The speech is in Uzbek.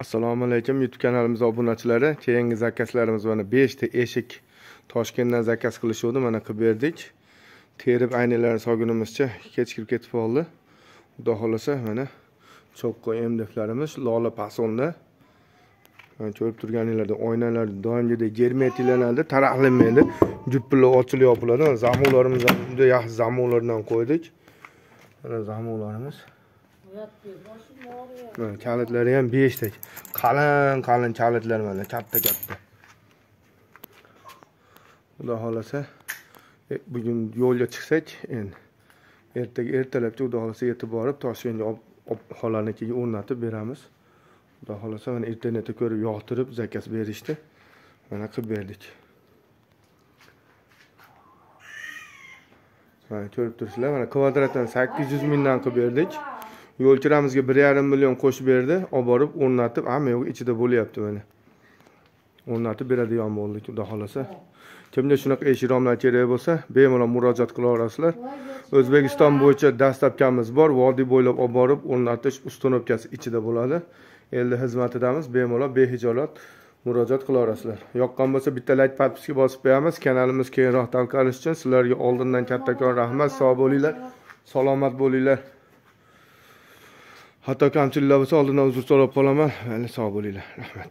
Assalomu alaykum YouTube kanalimiz obunachilari. Keyingi zakazlarimiz mana 5 ta eshik Toshkentdan zakaz qilishuvdi, mana qilib berdik. Terib aynalarni solgunimizcha kechikib ketib qoldi. Xudo xolasa mana cho'qqi MDFlarimiz lola pasonda. Mana ko'rib turganinglarda oynalar doimgidek germetiklanadi, taraqlanmaydi. Juppili ochilib yopiladi. Zamolarimiz ham juda yaxshi zamolardan qo'ydik. Mana zamolarimiz. Kalitlari ham 5 ta. Qalin kalitlar mana katta. Xudo xolasa bugun yo'lga chiqsak, endi ertalabcha xudo xolasa yetib borib Toshkentga xolanikiga o'rnatib beramiz. Xudo xolasa mana internetda ko'rib yoqtirib zakaz berishdi. Mana qilib berdik. Mana ko'rib turibsizlar, mana kvadratdan 800 mingdan qilib berdik. Yo'lchiramizga 1,5 million qo'shib berdi, olib borib o'rnatib, hamma yo'q ichida bo'lyapti mana. O'rnatib beradigan bo'ldik, xudo xolasa. Kimga shunaqa eshik-romlar kerak bo'lsa, bemalol murojaat qila olasizlar. O'zbekiston bo'yicha dastlabkamiz bor, vodiy bo'ylab olib borib o'rnatish ustunovkasi ichida bo'ladi. Endi xizmatidamiz, bemalol behijolat murojaat qila olasizlar. Yoqqan bo'lsa bitta like podpiska bosib qo'yamiz. Kanalimiz keyinroq tarqalishi uchun sizlarga oldindan kattakon rahmat. Sog' bo'linglar, salomat bo'linglar. Hatto kamchiliklar bo'lsa oldindan uzr so'rab qolaman. Mayli, sog' bo'linglar. Rahmat.